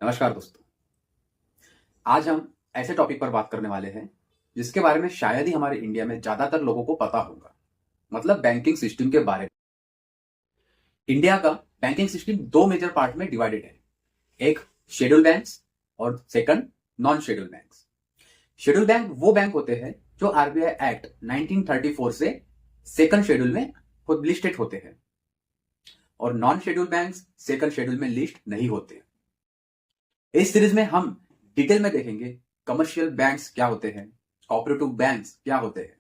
नमस्कार दोस्तों। आज हम ऐसे टॉपिक पर बात करने वाले हैं जिसके बारे में शायद ही हमारे इंडिया में ज्यादातर लोगों को पता होगा, मतलब बैंकिंग सिस्टम के बारे में। इंडिया का बैंकिंग सिस्टम दो मेजर पार्ट में डिवाइडेड है। एक शेड्यूल बैंक्स और second non schedule banks. Schedule bank वो बैंक होते हैं जो आरबीआई एक्ट 1934 से सेकंड शेड्यूल में खुद लिस्टेड होते हैं, और non schedule banks second schedule में लिस्ट नहीं होते। इस सीरीज में हम डिटेल में देखेंगे कमर्शियल बैंक्स क्या होते हैं, कोऑपरेटिव बैंक्स क्या होते हैं,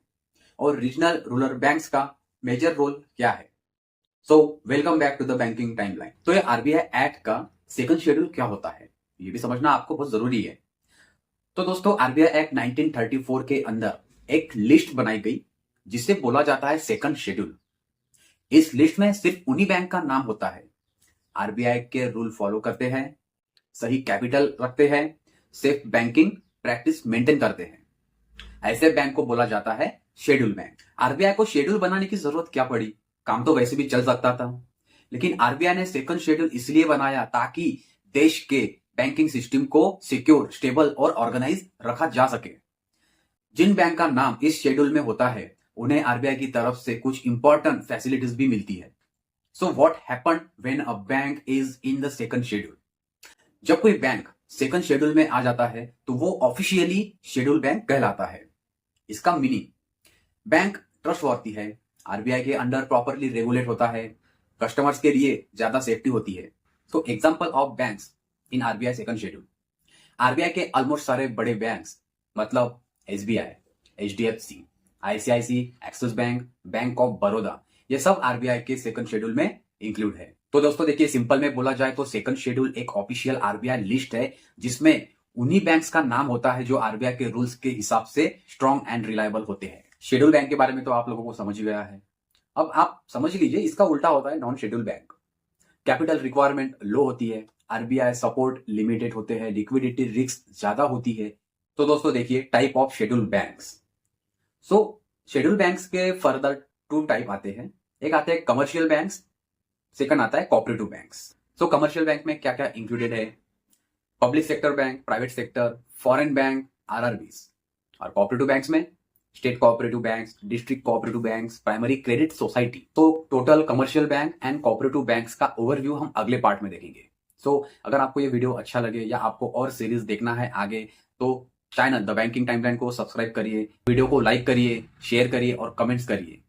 और रीजनल रूरल बैंक्स का मेजर रोल क्या है। So welcome back to the banking timeline. तो ये आरबीआई एक्ट का सेकंड शेड्यूल क्या होता है, ये भी समझना आपको बहुत जरूरी है। तो दोस्तों, आरबीआई एक्ट 1934 के अंदर एक लिस्ट बनाई गई जिसे बोला जाता है सेकंड शेड्यूल। इस लिस्ट में सिर्फ उन्हीं बैंक का नाम होता है, आरबीआई के रूल फॉलो करते हैं, सही कैपिटल रखते हैं, सेफ बैंकिंग प्रैक्टिस मेंटेन करते हैं। ऐसे बैंक को बोला जाता है शेड्यूल बैंक। आरबीआई को शेड्यूल बनाने की जरूरत क्या पड़ी, काम तो वैसे भी चल सकता था। लेकिन आरबीआई ने सेकंड शेड्यूल इसलिए बनाया ताकि देश के बैंकिंग सिस्टम को सिक्योर, स्टेबल और ऑर्गेनाइज रखा जा सके। जिन बैंक का नाम इस शेड्यूल में होता है उन्हें आरबीआई की तरफ से कुछ इंपॉर्टेंट फैसिलिटीज भी मिलती है। So what happened when a bank is in the second schedule. जब कोई बैंक सेकंड शेड्यूल में आ जाता है तो वो ऑफिशियली शेड्यूल बैंक कहलाता है। इसका मीनिंग, बैंक ट्रस्टवर्थी है, आरबीआई के अंडर प्रॉपरली रेगुलेट होता है, कस्टमर्स के लिए ज्यादा सेफ्टी होती है। तो example of banks in RBI second schedule. RBI के ऑलमोस्ट सारे बड़े बैंक्स, मतलब SBI, HDFC, ICICI, Axis bank, bank of Baroda, ये सब आरबीआई के सेकंड शेड्यूल में इंक्लूड है। तो दोस्तों देखिए, सिंपल में बोला जाए तो सेकंड शेड्यूल एक ऑफिशियल आरबीआई लिस्ट है जिसमें उन्हीं बैंक्स का नाम होता है जो आरबीआई के रूल्स के हिसाब से स्ट्रॉन्ग एंड रिलायबल होते हैं। शेड्यूल बैंक के बारे में तो आप लोगों को समझ गया है। अब आप समझ लीजिए इसका उल्टा होता है non schedule bank. Capital requirement low होती है, आरबीआई सपोर्ट लिमिटेड होते हैं, लिक्विडिटी रिस्क ज्यादा होती है। तो दोस्तों देखिए type of schedule banks. So schedule banks के फर्दर टू टाइप आते हैं। एक आते हैं कमर्शियल बैंक्स, सेकंड आता है cooperative banks. So commercial bank में क्या क्या इंक्लूडेड है, public sector bank, private sector, foreign bank, RRBs. और कोऑपरेटिव बैंक्स में state cooperative banks, district cooperative banks, primary credit society. तो total commercial bank and cooperative banks का overview हम अगले पार्ट में देखेंगे। सो अगर आपको ये वीडियो अच्छा लगे या आपको और सीरीज देखना है आगे, तो चैनल द बैंकिंग टाइमलाइन को सब्सक्राइब करिए, वीडियो को लाइक करिए, शेयर करिए और कमेंट्स करिए।